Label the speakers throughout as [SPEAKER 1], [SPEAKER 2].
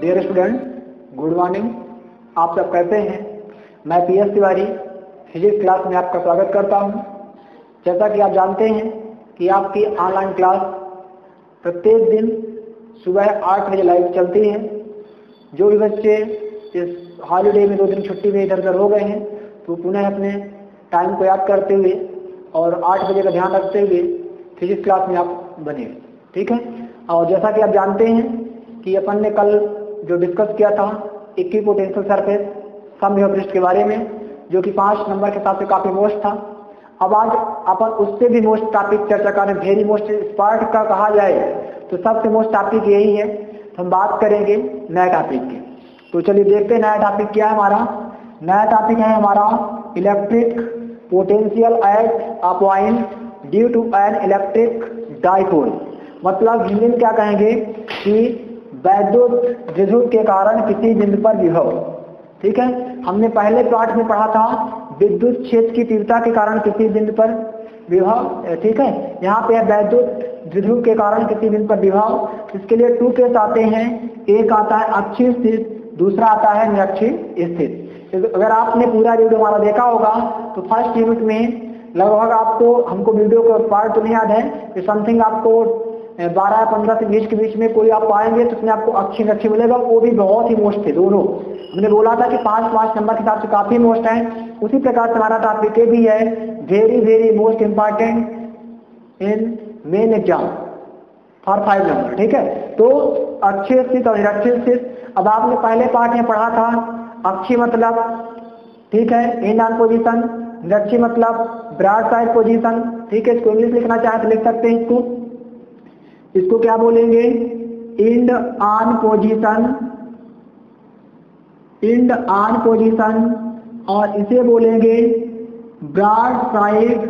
[SPEAKER 1] Dear student, good morning. आप सब कैसे हैं? मैं PS तिवारी फिजिक्स क्लास में आपका स्वागत करता हूं। जैसा कि आप जानते हैं कि आपकी ऑनलाइन क्लास प्रत्येक दिन सुबह 8 बजे लाइव चलती है। जो भी बच्चे इस हॉलीडे में 2 दिन छुट्टी में इधर उधर हो गए हैं तो पुनः अपने टाइम को याद करते हुए और 8 बजे का ध्यान रखते हुए फिजिक्स क्लास में आप बने, ठीक है। और जैसा कि आप जानते हैं कि अपन ने कल जो डिस्कस किया था इक्विपोटेंशियल सरफेस समविभव पृष्ठ के बारे में, जो कि 5 नंबर के हिसाब से काफी मोस्ट था। अब आज अपन उससे भी मोस्ट टॉपिक चर्चा करें, वेरी मोस्ट पार्ट का कहा जाए तो सबसे मोस्ट टॉपिक यही है। तो हम बात करेंगे नया टॉपिक की। तो चलिए देखते हैं नया टॉपिक क्या है हमारा। नया टॉपिक है हमारा electric potential at a point due to an electric dipole. मतलब हिंदी में क्या कहेंगे कि वैद्युत द्विध्रुव के कारण किसी बिंदु पर विभव, ठीक है। हमने पहले पार्ट में पढ़ा था विद्युत क्षेत्र की तीव्रता के कारण किसी बिंदु पर विभव, ठीक है। यहाँ पे वैद्युत द्विध्रुव के कारण किसी बिंदु पर विभव। इसके लिए 2 केस आते हैं, एक आता है अक्षीय स्थित, दूसरा आता है निरक्षीय स्थित। अगर आपने पूरा वीडियो हमारा देखा होगा तो फर्स्ट यूनिट में लगभग आपको, हमको वीडियो का पार्ट तो नहीं याद है, कि समथिंग आपको 12 या 15 से 20 के बीच में कोई आप पाएंगे तो उसमें आपको अक्षीय निरक्षीय मिलेगा। वो भी बहुत ही मोस्ट थे दोनों। हमने बोला था कि 5 नंबर के हिसाब से काफी मोस्ट है। उसी प्रकार से हमारा टॉपिक ये भी है very most important in main exam for 5 number, ठीक है। तो अक्षीय स्थित और निरक्षीय स्थित। अब आपने पहले पार्ट में पढ़ा था अक्षीय मतलब, ठीक है, इन ऑन पोजिशन, निरक्षीय मतलब ब्रॉड साइड पोजिशन, ठीक है। इसको इंग्लिश लिखना चाहे तो लिख सकते हैं। इसको क्या बोलेंगे? End on position, end on position, और इसे बोलेंगे broad side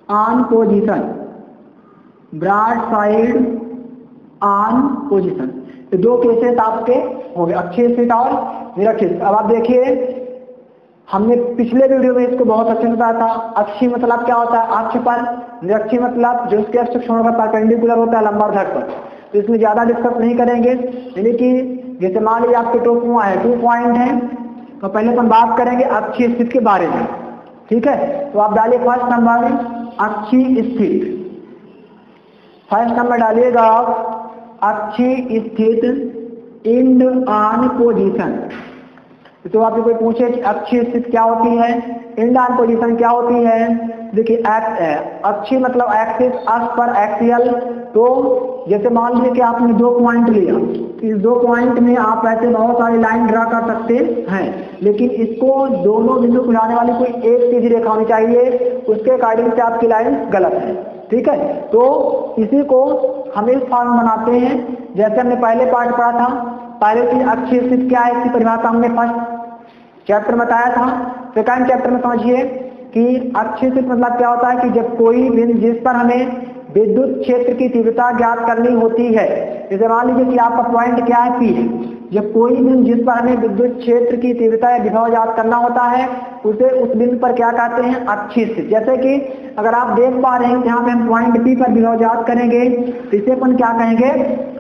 [SPEAKER 1] on position, broad side on position. तो 2 केसेस आपके हो गए, अक्षीय स्थित और निरक्षीय। अब आप देखिए हमने पिछले वीडियो में इसको बहुत अच्छे से बताया था। अक्षीय मतलब क्या होता है? अक्ष पर। निरक्षीय मतलब जो उसके अक्ष कोण पर परपेंडिकुलर होता है, लंबवत पर। तो इसमें ज्यादा डिस्कस नहीं करेंगे। यानी कि जैसे मान लीजिए आपके 2 पॉइंट हैं तो पहले अपन बात करेंगे अक्षीय स्थित के बारे में, ठीक है। तो आप डालिए फर्स्ट नंबर अक्षीय स्थित। फर्स्ट नंबर डालिएगा आप अक्षीय स्थित इंड ऑन पोजीशन। तो आपसे कोई पूछे कि अक्षीय स्थिति क्या होती है, इंड ऑन पोजीशन क्या होती है? देखिए अक्षीय मतलब एक्सिस, अक्ष पर एक्सियल। तो जैसे मान लीजिए कि आपने 2 पॉइंट लिया, इस 2 पॉइंट में आप ऐसे बहुत सारी लाइन ड्रा कर सकते हैं, लेकिन इसको दोनों बिंदु को मिलाने वाली कोई एक सीधी रेखा होनी चाहिए, उसके अकॉर्डिंग से आपकी लाइन गलत है, ठीक है। तो इसी को हम इस फॉर्म बनाते हैं जैसे हमने पहले पार्ट पढ़ा था। पहले की अक्षीय स्थिति क्या है, इसकी परिभाषा हमने फर्स्ट चैप्टर में बताया था। सेकंड चैप्टर में समझिए कि अक्षीय स्थिति मतलब क्या होता है कि जब कोई बिंदु जिस पर हमें विद्युत क्षेत्र की तीव्रता ज्ञात करनी होती है, जैसे मान लीजिए कि आपका पॉइंट क्या है, P। जब कोई बिंदु जिस पर हमें विद्युत क्षेत्र की तीव्रता या विभव ज्ञात करना होता है उसे उस बिंदु पर क्या कहते हैं? अक्षीय स्थिति। जैसे कि अगर आप देख पा रहे हैं यहाँ पे हम पॉइंट P पर विभव ज्ञात करेंगे तो इसे अपन क्या कहेंगे?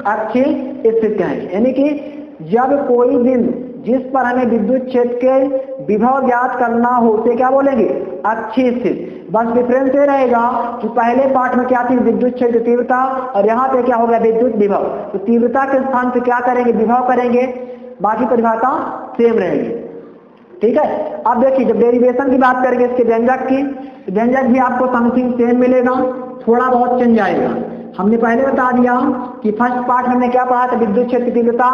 [SPEAKER 1] अक्षीय स्थिति कहेंगे। यानी कि जब कोई बिंदु जिस पर हमें विद्युत क्षेत्र के विभव ज्ञात करना हो उसे क्या बोलेंगे? अक्षीय स्थिति। बस डिफरेंस ये रहेगा कि पहले पार्ट में क्या थी? विद्युत क्षेत्र तीव्रता, और यहाँ पे क्या हो गया? विद्युत विभव। तो तीव्रता के स्थान पे क्या करेंगे? विभव करेंगे। बाकी परिभाषा सेम रहेगी, ठीक है। अब देखिए जब डेरिवेशन की बात करेंगे इसके व्यंजक की, व्यंजक भी आपको समथिंग सेम मिलेगा, थोड़ा बहुत चेंज आएगा। हमने पहले बता दिया कि फर्स्ट पार्ट हमने क्या पढ़ा था? विद्युत क्षेत्र तीव्रता।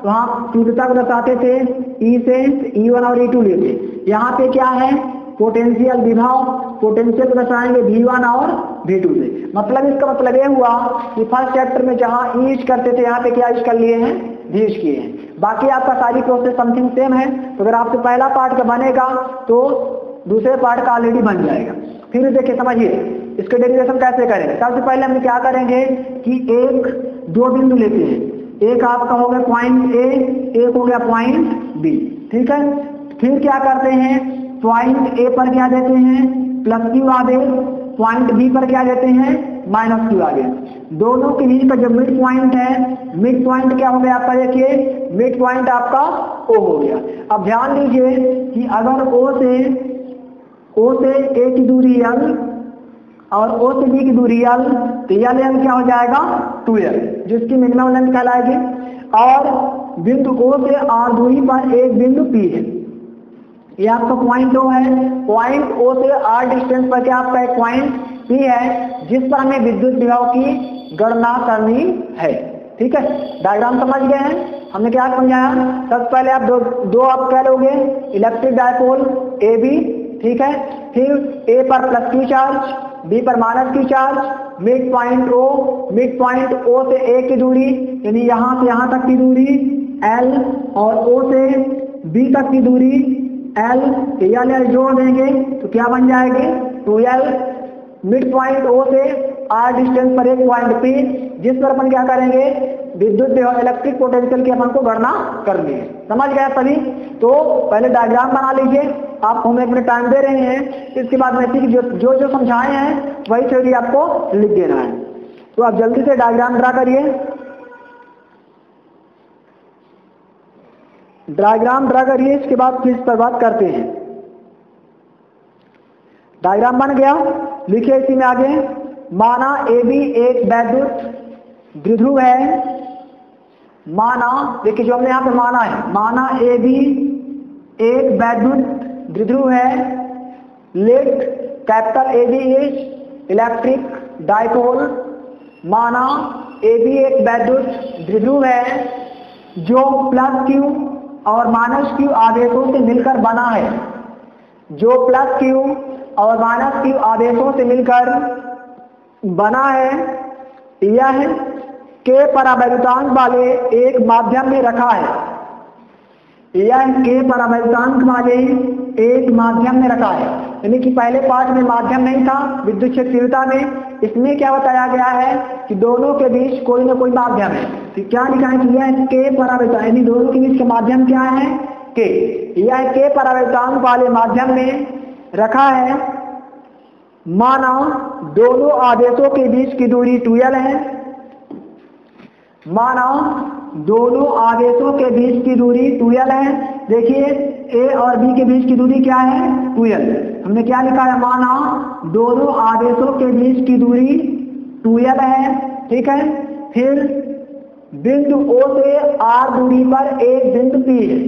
[SPEAKER 1] तो हाँ, तीव्रता को दर्शाते थे E से, E1 और E2 लेते। यहाँ पे क्या है? पोटेंशियल विभव। पोटेंशियल को दर्शाएंगे V1 और V2 से। मतलब इसका मतलब ये हुआ कि फर्स्ट चैप्टर में जहाँ E यूज करते थे यहाँ पे क्या यूज कर लिए हैं? V यूज किए हैं। बाकी आपका सारी प्रोसेस समथिंग सेम है। तो अगर आपसे पहला पार्ट का बनेगा तो दूसरे पार्ट का ऑलरेडी बन जाएगा। फिर देखिए समझिए इसके डेरिवेशन कैसे करेंगे। सबसे पहले हम क्या करेंगे कि 2 बिंदु लेते हैं। एक आपका हो गया पॉइंट A, एक हो गया पॉइंट B, ठीक है। फिर क्या करते हैं? पॉइंट A पर क्या देते हैं? प्लस Q आवेश, पॉइंट B पर क्या देते हैं? माइनस क्यू आ गया। दोनों के बीच का जो मिड पॉइंट है, मिड पॉइंट क्या हो गया आपका, देखिए मिड पॉइंट आपका ओ हो गया। अब ध्यान दीजिए कि अगर ओ से ए की दूरी l और ओ से बी की दूरी l, तो यह लेंथ क्या हो जाएगा 2l, जिसकी मिनिमम लेंथ कहलाएगी। और बिंदु ओ से आर दूरी पर एक बिंदु P है, ये आपका पॉइंट ओ है। पॉइंट ओ से आर डिस्टेंस पर क्या आपका एक पॉइंट P है, जिस पर हमें विद्युत विभव की गणना करनी है। ठीक है, डायग्राम समझ गए हैं। हमने क्या समझाया, सबसे पहले आप दो आप कह लोगे इलेक्ट्रिक डायपोल ए बी, ठीक है। फिर ए पर प्लस क्यू चार्ज, बी पर minus Q charge, mid point O, mid point O से ए की दूरी यानी यहाँ से यहाँ तक की दूरी L, और ओ से बी तक की दूरी L, L जोड़ देंगे तो क्या बन जाएगी 2L। मिड पॉइंट ओ से आर डिस्टेंस पर एक पॉइंट P, जिस पर अपन क्या करेंगे, विद्युत इलेक्ट्रिक पोटेंशियल की अपन को गणना करनी है। समझ गया सभी? तो पहले डायग्राम बना लीजिए, आप होमवर्क में टाइम दे रहे हैं, इसके बाद में जो समझाए हैं वही थ्योरी आपको लिख देना है। तो आप जल्दी से डायग्राम ड्रा करिए। डायग्राम ड्रा करिए, इसके बाद फिर इस पर बात करते हैं। डायग्राम बन गया, लिखिए इसी में आगे। माना ए बी एक वैद्युत द्विध्रुव है। माना, देखिए जो हमने यहाँ पे माना है, माना ए बी एक वैद्युत द्विध्रुव है। Let capital A B is electric dipole. माना ए बी एक वैद्युत द्विध्रुव है जो प्लस क्यू और माइनस क्यू आवेशों से मिलकर बना है। जो प्लस क्यू और माइनस क्यू आवेशों से मिलकर बना है, यह के परावैद्युतांक वाले एक माध्यम में रखा है। यह के परावैद्युतांक वाले एक माध्यम में रखा है, यानी कि पहले पार्ट में माध्यम नहीं था विद्युत क्षेत्र तीव्रता में, इसमें क्या बताया गया है कि दोनों के बीच कोई ना कोई माध्यम है। तो क्या लिखा है कि यह के परावैद्युतांक, यानी दोनों के बीच का माध्यम क्या है, के। यह के परावैद्युतांक वाले माध्यम में रखा है। माना दोनों आवेशों के बीच की दूरी 2L है। माना दोनों आवेशों के बीच की दूरी 2L है। देखिए A और B के बीच की दूरी क्या है 2L। हमने क्या लिखा है, माना दोनों आवेशों के बीच की दूरी 2L है, ठीक है। फिर बिंदु O से R दूरी पर एक बिंदु P है।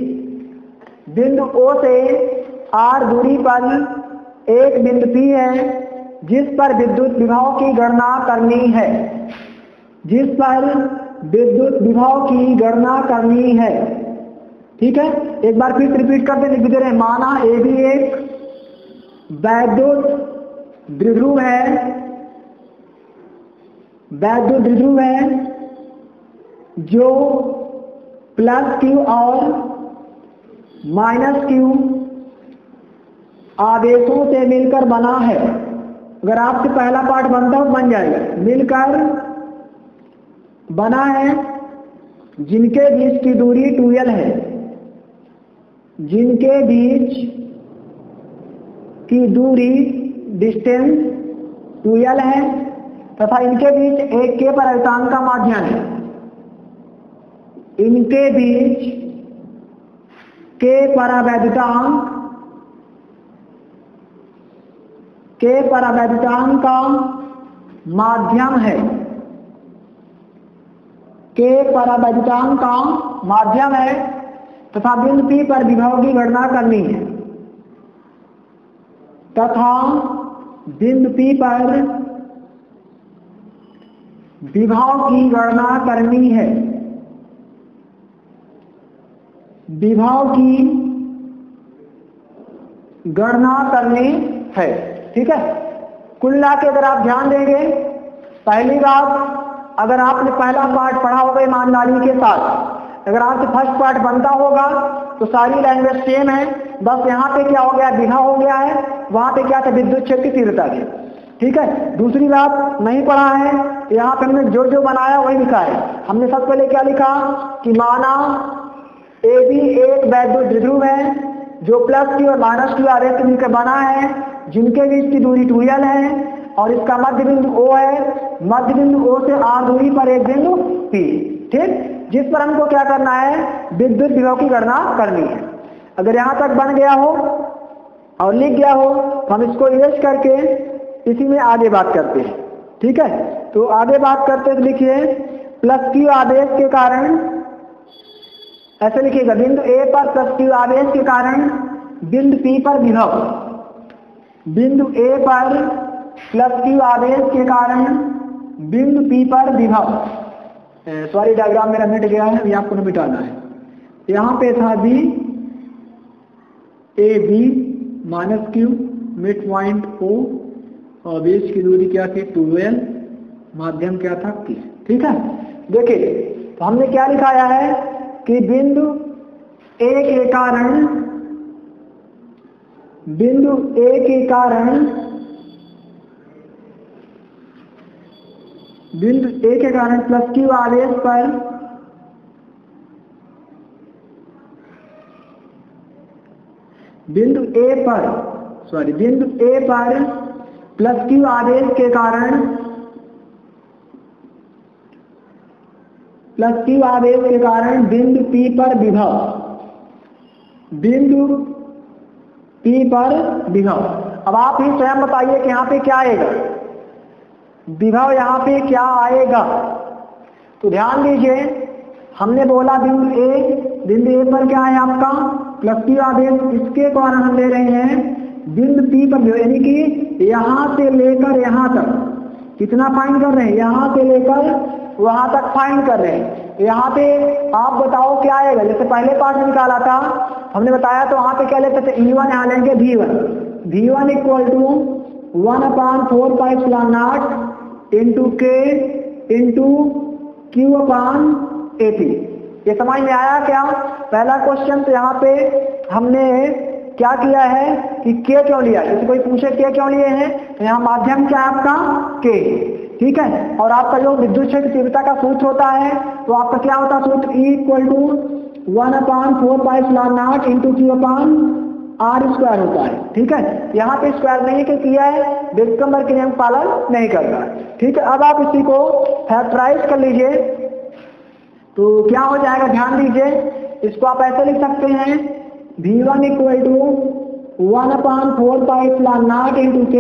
[SPEAKER 1] बिंदु O से R दूरी पर एक बिंदु P है, जिस पर विद्युत विभव की गणना करनी है। जिस पर विद्युत विभव की गणना करनी है, ठीक है। एक बार फिर रिपीट करते लिख दे रहे हैं। माना ए भी एक वैद्युत द्विध्रुव है, वैद्युत द्विध्रुव है जो प्लस क्यू और माइनस क्यू आवेशों से मिलकर बना है। अगर आपसे पहला पार्ट बनता हो बन जाएगा, मिलकर बना है, जिनके बीच की दूरी 2L है। जिनके बीच की दूरी डिस्टेंस 2L है तथा इनके बीच एक के परावैद्युतांक का माध्यम है। इनके बीच के परावैद्युतांक का माध्यम है। के परावैद्युतांक का माध्यम है तथा बिंदु P पर विभव की गणना करनी है। तथा बिंदु P पर विभव की गणना करनी है। विभव की गणना करनी है, ठीक है। कुल मिला के अगर आप ध्यान देंगे, पहली बात, अगर आपने पहला पार्ट पढ़ा होगा ईमानदारी के साथ, अगर आपसे फर्स्ट पार्ट बनता होगा तो सारी लैंग्वेज सेम है, बस यहाँ पे क्या हो गया, विभव हो गया है, वहाँ पे क्या था, विद्युत क्षेत्र की तीव्रता थी, ठीक है। दूसरी बात नहीं पढ़ा है, यहाँ पे हमने जो जो बनाया वही लिखा है। हमने सबसे पहले क्या लिखा कि माना ए बी एक वैद्युत द्विध्रुव है जो प्लस क्यू और माइनस क्यू आवेश से मिलकर बना है, जिनके बीच की दूरी 2L है और इसका मध्य बिंदु O है, मध्य बिंदु O से R दूरी पर एक बिंदु P, ठीक, जिस पर हमको क्या करना है, विद्युत विभव की गणना करनी है। अगर यहाँ तक बन गया हो और लिख गया हो तो हम इसको इरेज करके इसी में आगे बात करते हैं, ठीक है। तो आगे बात करते तो लिखिए प्लस Q आवेश के कारण, ऐसे लिखिएगा, बिंदु A पर प्लस Q आवेश के कारण बिंदु P पर विभव, बिंदु A पर प्लस Q आवेश के कारण बिंदु P पर विभव, सॉरी डायग्राम मेरा मिट गया है, अभी आपको न मिटाना है। यहाँ पे था B A B minus Q, mid point O, और बीच की दूरी क्या थी 2L, माध्यम क्या था P, ठीक है। देखिए तो हमने क्या लिखाया है कि बिंदु A के कारण, बिंदु A के कारण, बिंदु A के कारण प्लस Q आवेश पर बिंदु A पर, सॉरी बिंदु A पर प्लस Q आवेश के कारण, प्लस Q आवेश के कारण बिंदु P पर विभव, बिंदु P पर विभव। अब आप ही स्वयं बताइए कि यहाँ पे क्या आएगा, विभव यहाँ पे क्या आएगा। तो ध्यान दीजिए, हमने बोला बिंदु A पर क्या है आपका प्लस Q आवेश, इसके कारण हम ले रहे हैं बिंदु P पर विभव, यानी कि यहाँ से लेकर यहाँ तक कितना फाइंड कर रहे हैं, यहाँ से लेकर वहां तक फाइंड कर रहे हैं। यहाँ पे आप बताओ क्या आएगा, जैसे पहले पार्ट में निकाला था हमने बताया, तो वहां पे क्या लेते थे E1, यहाँ लेंगे V1 equal to 1/4πε0 into K into Q/AP। ये समझ में आया क्या? पहला क्वेश्चन तो यहाँ पे हमने क्या किया है कि K क्यों लिया, जैसे कोई पूछे K क्यों लिए हैं, तो यहाँ माध्यम क्या है आपका K, ठीक है। और आपका जो विद्युत क्षेत्र तीव्रता का सूत्र होता है, तो आपका क्या होता है सूत्र, E equal to 1/4πε0 into Q/R² होता है, ठीक है। यहाँ पे स्क्वायर नहीं है क्योंकि यह विस्कम्बर के नियम पालन नहीं करता, ठीक है। अब आप इसी को फैक्टराइज कर लीजिए तो क्या हो जाएगा, ध्यान दीजिए, इसको आप ऐसे लिख सकते हैं V1 equal to 1/4πε0 into K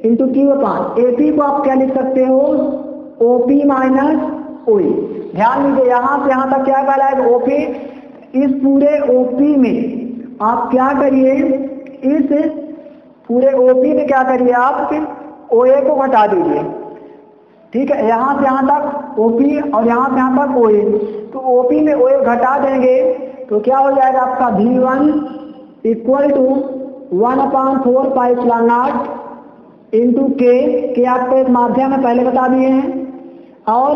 [SPEAKER 1] into Q/AP को आप क्या लिख सकते हो, OP माइनस OE। ध्यान दीजिए, यहाँ से यहाँ तक क्या कहलाएगा OP। इस पूरे OP में आप क्या करिए, इस पूरे OP में क्या करिए आप OA को घटा दीजिए, ठीक है। यहाँ से यहाँ तक OP और यहाँ से यहाँ तक OA, तो OP में OA घटा देंगे तो क्या हो जाएगा आपका V1 इक्वल टू 1/4πε0 इंटू के आपको एक माध्यम में पहले बता दिए हैं, और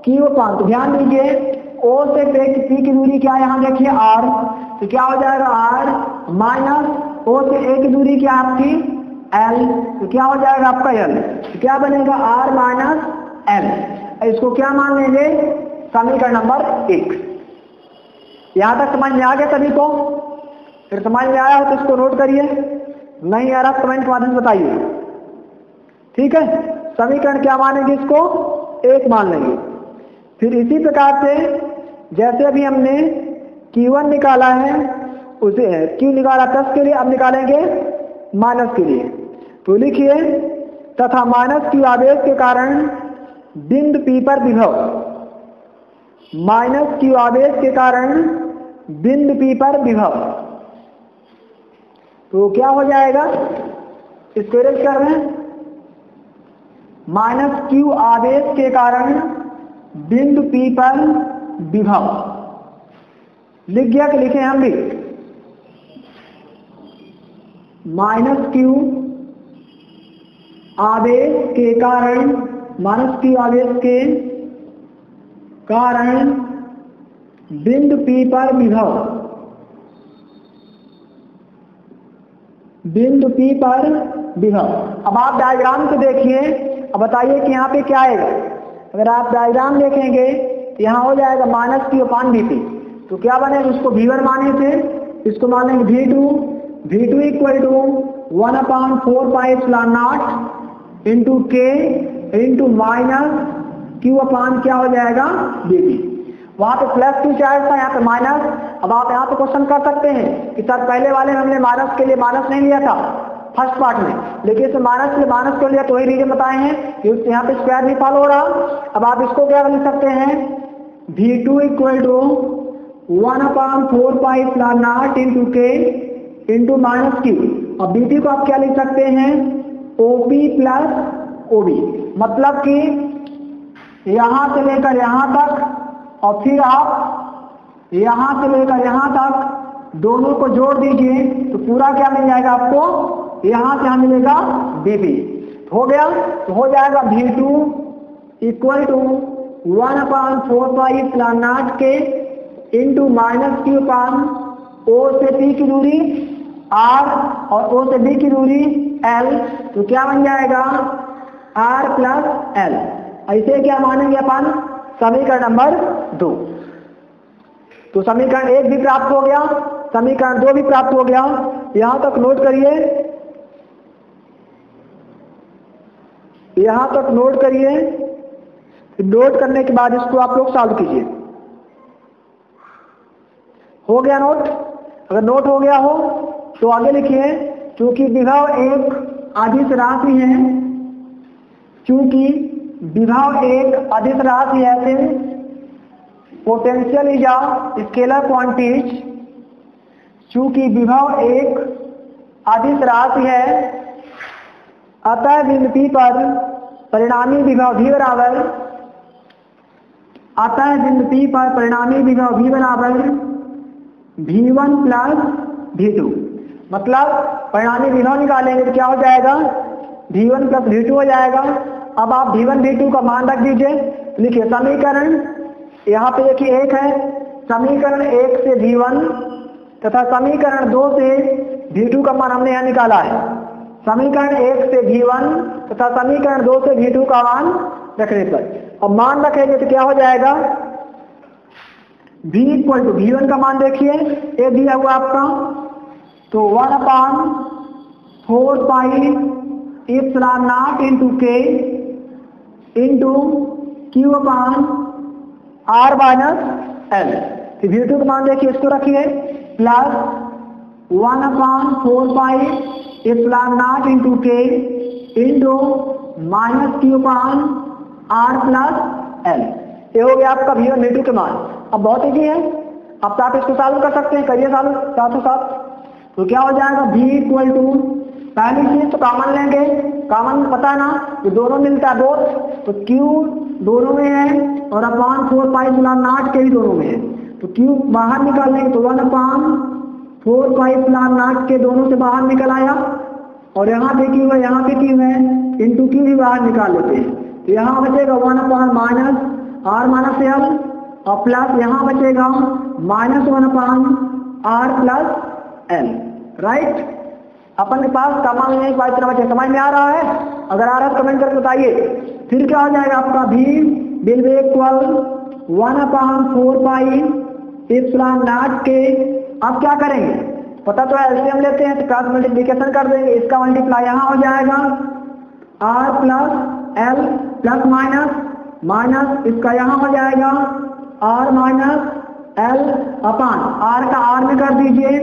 [SPEAKER 1] Q/, तो ध्यान दीजिए O से P की दूरी क्या है, यहाँ देखिए R, तो क्या हो जाएगा R माइनस O से A की दूरी क्या आपकी L, तो क्या हो जाएगा आपका L, तो क्या बनेगा R माइनस L। इसको क्या मान लेंगे, समीकरण नंबर 1। यहाँ तक समझ में आ गया सभी को? फिर समझ में आया हो तो इसको नोट करिए, नहीं आ रहा कमेंट के माध्यम से बताइए, ठीक है। समीकरण क्या मानेंगे, इसको 1 मान लेंगे। फिर इसी प्रकार से जैसे अभी हमने Q1 निकाला है, उसे Q निकाला प्लस के लिए, अब निकालेंगे माइनस के लिए। तो लिखिए तथा माइनस Q आवेश के कारण बिंदु P पर विभव, माइनस Q आवेश के कारण बिंदु P पर विभव, तो क्या हो जाएगा, इसको इरेज कर रहे हैं, माइनस Q आवेश के कारण बिंदु P पर विभव। लिख गया कि लिखे हम भी, माइनस Q आवेश के कारण, माइनस Q आवेश के कारण बिंदु P पर विभव, बिंदु P पर विभव। अब आप डायग्राम को देखिए, अब बताइए कि यहाँ पे क्या आएगा। अगर आप डायग्राम देखेंगे तो यहाँ हो जाएगा माइनस Q/VP, तो क्या बनेगा, उसको V1 माने थे, इसको मानेंगे V2 इक्वल टू 1/4πε0 इंटू के इंटू माइनस क्यू अपान क्या हो जाएगा dt। वहां पे प्लस क्यू चार्ज था, यहाँ पे माइनस। अब आप यहाँ पे क्वेश्चन कर सकते हैं कि सर पहले वाले में हमने माइनस के लिए माइनस नहीं लिया था फर्स्ट पार्ट में, लेकिन इसमें माइनस के लिए माइनस क्यों लिया, तो वही रीजन बताए हैं कि यहाँ पे स्क्वायर नहीं फॉलो हो रहा। अब आप इसको क्या लिख सकते हैं, V2 equal to 1/4 pi epsilon naught into के इंटू माइनस क्यू। अब BT को आप क्या लिख सकते हैं, OP प्लस OB। मतलब कि यहां से लेकर यहां तक और फिर आप यहां से लेकर यहां तक दोनों को जोड़ दीजिए तो पूरा क्या मिल जाएगा आपको, यहां से हमें मिलेगा BB। हो गया, तो हो जाएगा V2 equal to 1/4 pi epsilon naught के into minus Q upon O से P की दूरी R और O से B की दूरी L, तो क्या बन जाएगा R प्लस L। ऐसे क्या मानेंगे अपन, समीकरण नंबर 2। तो समीकरण 1 भी प्राप्त हो गया, समीकरण 2 भी प्राप्त हो गया। यहां तक नोट करिए, यहां तक नोट करिए। नोट करने के बाद इसको आप लोग सॉल्व कीजिए। हो गया नोट? अगर नोट हो गया हो तो आगे लिखिए, क्योंकि विभव एक अदिश राशि है, क्योंकि विभव एक अदिश राशि है, since potential is a scalar quantity. चूंकि विभव एक अदिश राशि है, अतः बिंदु P पर परिणामी विभव V बराबर, अतः बिंदु P पर परिणामी विभव V बराबर V1 प्लस V2। मतलब परिणामी विभव निकालेंगे तो क्या हो जाएगा, V1 प्लस V2 हो जाएगा। अब आप V1 V2 का मान रख दीजिए। लिखिए समीकरण, यहाँ पे देखिए 1 है, समीकरण 1 से V1 तथा समीकरण 2 से V2 का मान हमने यहाँ निकाला है। समीकरण 1 से V1 तथा समीकरण 2 से V2 का मान रखने पर, अब मान रखेंगे तो क्या हो जाएगा, V इक्वल टू V1 का मान देखिए, ये दिया हुआ आपका, तो 1/4 पाई एप्सिलॉन नॉट इंटू के इंटू क्यू अपान R माइनस L। तो V2 का मान देखिए, इसको रखिए, plus 1/4 pi epsilon naught into के इंटू माइनस क्यू अपान R प्लस L। ये हो गया आपका V1 V2 के मान। अब बहुत ईजी है, अब आप इसको सॉल्व कर सकते हैं, करिए सॉल्व साथों साथ। तो क्या हो जाएगा, V इक्वल टू, पहली चीज तो कॉमन लेंगे, कॉमन पता है ना, ये दोनों मिलता है बोथ, तो Q दोनों में है और 1/4 पाई एप्सिलॉन नॉट के भी दोनों में है, तो Q बाहर निकाल लेंगे तो 1/4 पाई एप्सिलॉन नॉट के दोनों से बाहर निकल आया, और यहाँ पे Q है, यहाँ पे Q है, इंटू Q भी बाहर निकाल लेते हैं, तो यहाँ बचेगा 1/- माइनस R माइनस L और प्लस यहाँ बचेगा -1/R प्लस L। राइट, अपन के पास कॉमन नहीं पाई तरह बचे। समझ में आ रहा है? अगर आ रहा है कमेंट करके बताइए। फिर क्या हो जाएगा आपका, V will be equal 1/4 pi epsilon naught के। अब क्या करेंगे, पता तो है, एलसीएम लेते हैं तो क्रॉस मल्टीप्लिकेशन कर देंगे, इसका मल्टीप्लाई यहाँ हो जाएगा R plus L plus minus इसका यहाँ हो जाएगा R माइनस L अपान R का R में कर दीजिए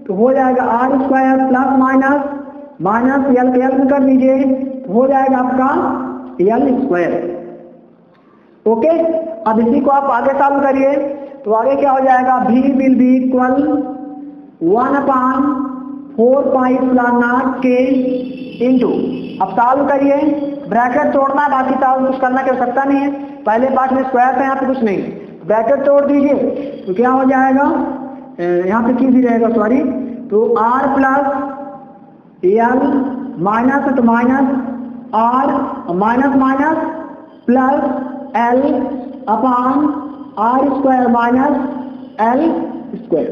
[SPEAKER 1] तो हो जाएगा R square plus minus L के L में कर दीजिए तो हो जाएगा आपका L स्क्वायर। ओके, अब इसी को आप आगे सॉल्व करिए तो आगे क्या हो जाएगा, V will be equal 1/4 pi epsilon naught के इंटू, अब सॉल्व करिए, ब्रैकेट तोड़ना, बाकी सॉल्व कुछ करना की आवश्यकता नहीं है, पहले पार्ट में स्क्वायर था, यहाँ पे कुछ नहीं, ब्रैकेट तोड़ दीजिए तो क्या हो जाएगा, यहाँ पे की भी रहेगा सॉरी, तो R प्लस L माइनस तो minus R minus plus L अपान R square minus L square.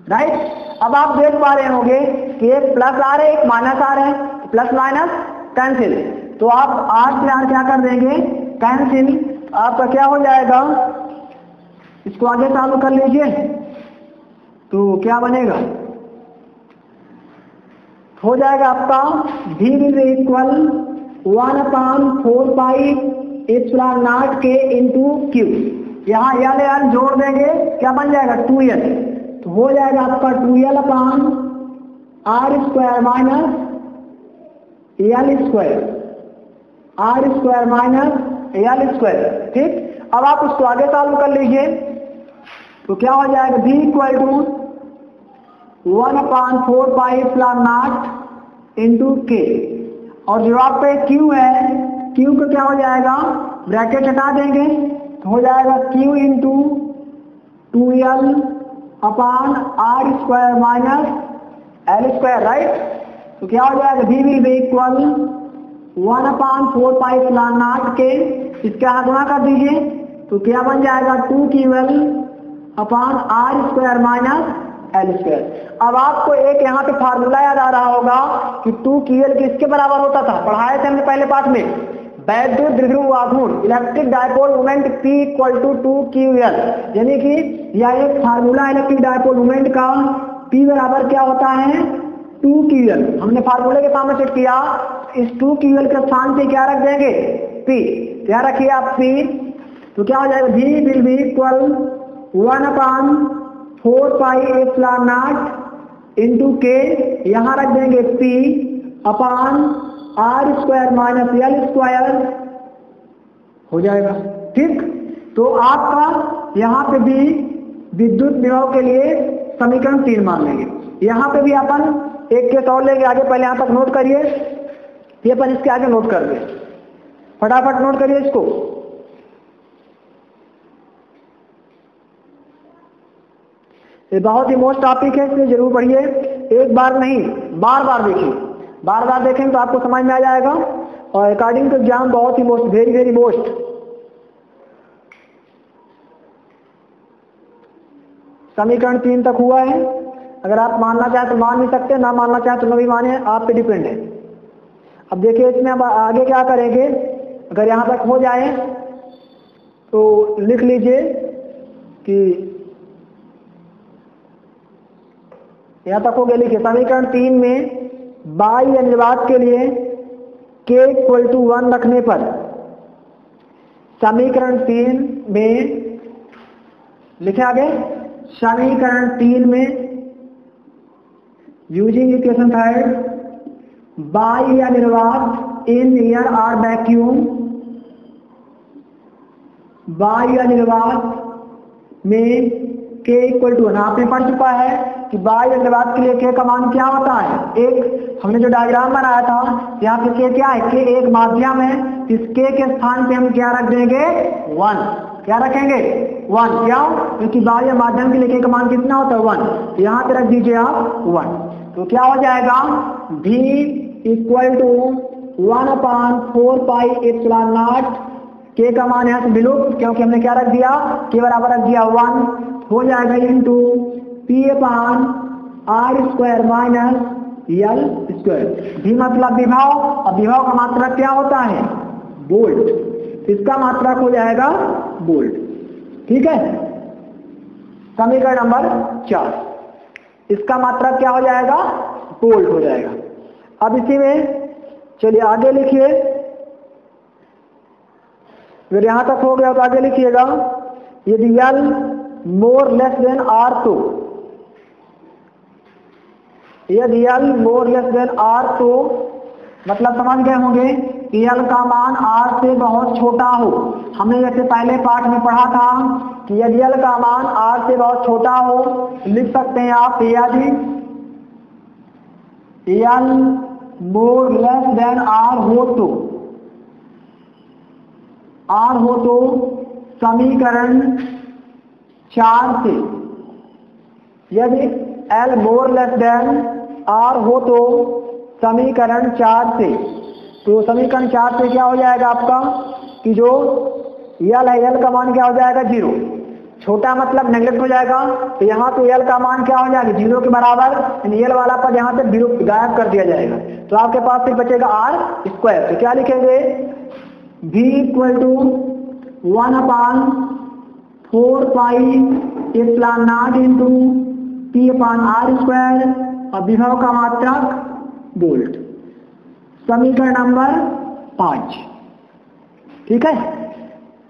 [SPEAKER 1] Right, अब आप देख पा रहे होंगे कि एक प्लस आ रहा है, एक माइनस आ रहा है, प्लस माइनस कैंसिल, तो आप R से R क्या कर देंगे, कैंसिल, आपका क्या हो जाएगा, इसको आगे चालू कर लीजिए तो क्या बनेगा, हो जाएगा आपका V will be equal 1/4πε0 k into Q. यहाँ यल जोड़ देंगे, क्या बन जाएगा 2l, तो हो जाएगा आपका 2l/r² minus l², r² minus l²। ठीक, अब आप उसको आगे सॉल्व कर लीजिए, तो क्या हो जाएगा v equal to 1/4πε0 into k, और जवाब पे q है, q को क्या हो जाएगा, ब्रैकेट हटा देंगे तो हो जाएगा q into 2l/r² minus l², right. तो क्या हो जाएगा v will be equal 1/4πε0 k, इसके यहाँ गुणा कर दीजिए तो क्या बन जाएगा 2ql/r² माइनस l²। अब आपको एक यहाँ पे फार्मूला याद आ रहा होगा कि 2ql किसके बराबर होता था, पढ़ाए थे हमने पहले पाठ में, वैद्युत द्विध्रुव आघूर्ण electric dipole moment P equal to 2ql, यानी कि यह एक फार्मूला इलेक्ट्रिक डायपोल मोमेंट का, P बराबर क्या होता है 2ql। हमने फार्मूले के सामने सेट किया, इस 2ql के स्थान पे क्या रख देंगे P, क्या रखिए आप P, तो क्या हो जाएगा v will be equal 1/4πε0 into k, यहाँ रख देंगे P अपान r² माइनस l² हो जाएगा। ठीक, तो आपका यहाँ पे भी विद्युत विभव के लिए समीकरण 3 मान लेंगे। यहाँ पे भी अपन एक केस और लेंगे आगे, पहले यहाँ तक नोट करिए, ये अपन इसके आगे नोट कर दे, फटाफट नोट करिए इसको। ये बहुत ही मोस्ट टॉपिक है, इसलिए जरूर पढ़िए, एक बार नहीं बार बार देखिए, बार बार देखेंगे तो आपको समझ में आ जाएगा, और अकॉर्डिंग टू एग्जाम बहुत ही मोस्ट, वेरी वेरी मोस्ट। समीकरण 3 तक हुआ है, अगर आप मानना चाहें तो मान नहीं सकते, ना मानना चाहें तो न भी माने, आप पे डिपेंड है। अब देखिए इसमें अब आगे क्या करेंगे, अगर यहाँ तक हो जाए तो लिख लीजिए कि यहाँ तक हो गया, लिखिए समीकरण 3 में बाह्य निर्वात के लिए k इक्वल टू 1 रखने पर, समीकरण 3 में लिखे आगे, समीकरण 3 में यूजिंग इक्वेशन 3 बाह्य निर्वात इन एयर आर वैक्यूम, बाह्य निर्वात में k इक्वल टू 1, आपने पढ़ चुका है कि बाह्य निर्वात के लिए k का मान क्या होता है, एक हमने जो डायग्राम बनाया था यहाँ पे k क्या है, k एक माध्यम है, इस k के स्थान पे हम क्या रख देंगे 1, क्या रखेंगे 1, क्यों, क्योंकि बाह्य माध्यम के लिए k का मान कितना होता है 1, तो यहाँ पे रख दीजिए आप 1, तो क्या हो जाएगा v इक्वल टू 1/4πε0, k का मान यहाँ से विलुप्त, क्योंकि हमने क्या रख दिया, k बराबर रख दिया 1, हो जाएगा इंटू P/r² माइनस l²। भी मतलब विभव, और विभव का मात्रक क्या होता है वोल्ट, इसका मात्रक हो जाएगा वोल्ट। ठीक है, समीकरण नंबर 4, इसका मात्रक क्या हो जाएगा वोल्ट हो जाएगा। अब इसी में चलिए आगे लिखिए, अगर यहां तक हो गया तो आगे लिखिएगा, यदि L more less than R तो, यदि L more less than R तो मतलब समझ गए होंगे कि L का मान R से बहुत छोटा हो। हमने जैसे पहले पाठ में पढ़ा था कि यदि L का मान R से बहुत छोटा हो, लिख सकते हैं आप, यदि L more less than R हो तो समीकरण 4 से, यदि L more less than R हो तो समीकरण 4 से, तो समीकरण 4 से क्या हो जाएगा आपका कि जो L है, L का मान क्या हो जाएगा 0, छोटा मतलब नेगलेक्ट हो जाएगा, तो यहाँ तो L का मान क्या हो जाएगा 0 के बराबर, यानी L वाला पद यहाँ से गायब कर दिया जाएगा, तो आपके पास फिर बचेगा R²। तो क्या लिखेंगे v equal to 1/4πε0 into P/r², और विभव का मात्रक वोल्ट। समीकरण नंबर 5। ठीक है,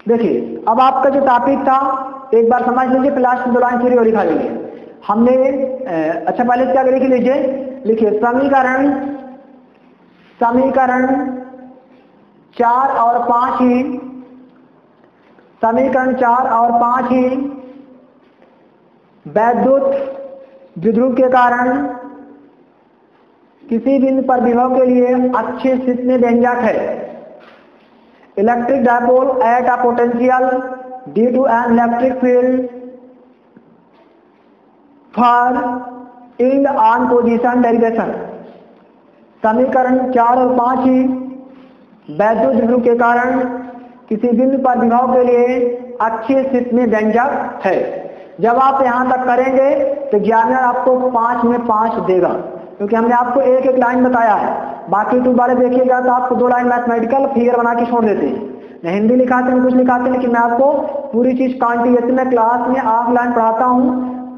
[SPEAKER 1] देखिए अब आपका जो टॉपिक था एक बार समझ लीजिए, लास्ट में 2 लाइन थ्योरी और लिखा लीजिए हमने। अच्छा पहले क्या लिख लीजिए, लिखिए समीकरण 4 और 5 ही, समीकरण 4 और 5 ही वैद्युत द्विध्रुव के कारण किसी बिंदु पर विभव के लिए अच्छे स्थिति में व्यंजक है। Electric dipole at a potential due to an electric field for in on position derivation. समीकरण 4 और 5 ही वैद्युत द्विध्रुव के कारण किसी बिंदु पर विभव के लिए अच्छी स्थिति में व्यंजक है। जब आप यहां तक करेंगे तो एग्जामिनर आपको 5 में 5 देगा, क्योंकि हमने आपको एक एक लाइन बताया है। बाकी 2 बारे देखिएगा तो आपको 2 लाइन मैथमेटिकल फिगर बना के छोड़ देते हैं, मैं हिंदी लिखाते हैं कुछ लिखाते हैं, लेकिन मैं आपको पूरी चीज क्वांटिटी में क्लास में ऑफलाइन पढ़ाता हूँ,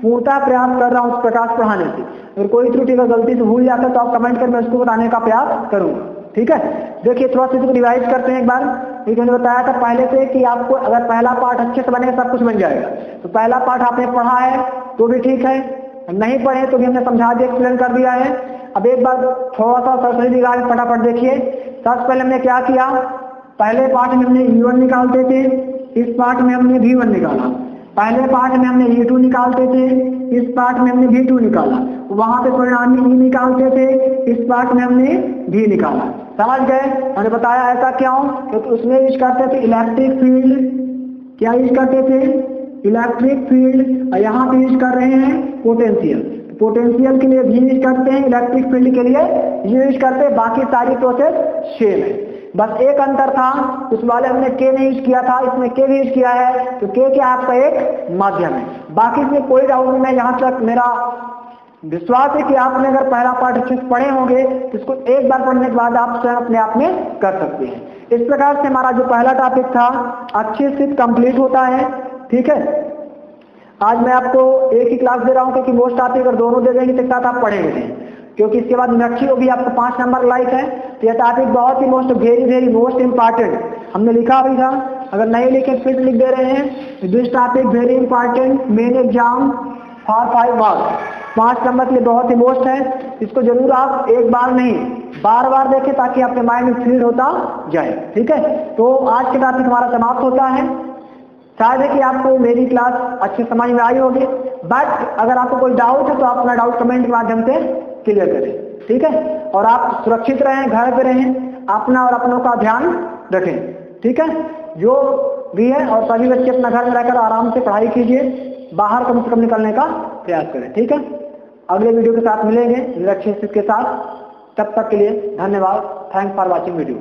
[SPEAKER 1] पूर्णतः प्रयास कर रहा हूँ उस प्रकार से पढ़ाने से। अगर कोई त्रुटि का गलती से भूल जाता है तो आप कमेंट कर मैं उसको बताने का प्रयास करूँगा। ठीक है, देखिए थोड़ा सा इसको रिवाइज करते हैं एक बार। ठीक है, मैंने बताया था पहले से कि आपको अगर पहला पार्ट अच्छे से बनेगा सब कुछ बन जाएगा। तो पहला पार्ट आपने पढ़ा है तो भी ठीक है, नहीं पढ़े तो भी हमने समझा दिया, एक्सप्लेन कर दिया है। अब एक बार थोड़ा सा सरसरी दिखा के फटाफट देखिए। सबसे पहले हमने क्या किया, पहले पार्ट में हमने E1 निकालते थे, इस पार्ट में हमने V1 निकाला। पहले पार्ट में हमने E2 निकालते थे, इस पार्ट में हमने V2 निकाला। वहां पे परिणामी E निकालते थे, इस पार्ट में हमने V निकाला। समझ गए? मैंने बताया ऐसा क्यों, क्योंकि उसमें यूज करते थे इलेक्ट्रिक फील्ड, क्या यूज करते थे, इलेक्ट्रिक फील्ड, और यहाँ पे यूज कर रहे हैं पोटेंशियल। पोटेंशियल के लिए V यूज करते हैं, इलेक्ट्रिक फील्ड के लिए यूज करते हैं, बाकी सारी प्रोसेस सेम है। बस एक अंतर था, उस वाले हमने K नहीं यूज किया था, इसमें K भी यूज किया है, तो K क्या आपका एक माध्यम है। बाकी इसमें कोई डाउट नहीं है, यहाँ तक मेरा विश्वास है कि आपने अगर पहला पार्ट अच्छे से पढ़े होंगे तो इसको एक बार पढ़ने के बाद आप स्वयं अपने आप में कर सकते हैं। इस प्रकार से हमारा जो पहला टॉपिक था अच्छे से कंप्लीट होता है। ठीक है, आज मैं आपको एक ही क्लास दे रहा हूँ, क्योंकि मोस्ट टॉपिक अगर दोनों दे देंगे तो साथ आप पढ़ेंगे नहीं, क्योंकि इसके बाद मीनाक्षी को भी आपको 5 नंबर लाइक है। तो यह टॉपिक बहुत ही वेरी मोस्ट इंपॉर्टेंट हमने लिखा भी था, अगर नहीं लिखे फिर लिख दे रहे हैं। This topic very important main exam for 5 marks, 5 number के लिए बहुत ही मोस्ट है। इसको जरूर आप एक बार नहीं बार बार देखें ताकि आपके माइंड में फीड होता जाए। ठीक है, तो आज के टॉपिक हमारा समाप्त होता है। शायद है कि आपको मेरी क्लास अच्छे समझ में आई होगी, बट अगर आपको कोई डाउट है तो आप अपना डाउट कमेंट के माध्यम से क्लियर करें। ठीक है, और आप सुरक्षित रहें, घर पे रहें, अपना और अपनों का ध्यान रखें। ठीक है, जो भी है, और सभी बच्चे अपना घर में रहकर आराम से पढ़ाई कीजिए, बाहर कम से कम निकलने का प्रयास करें। ठीक है, अगले वीडियो के साथ मिलेंगे निरक्षित के साथ, तब तक के लिए धन्यवाद। Thanks for watching video.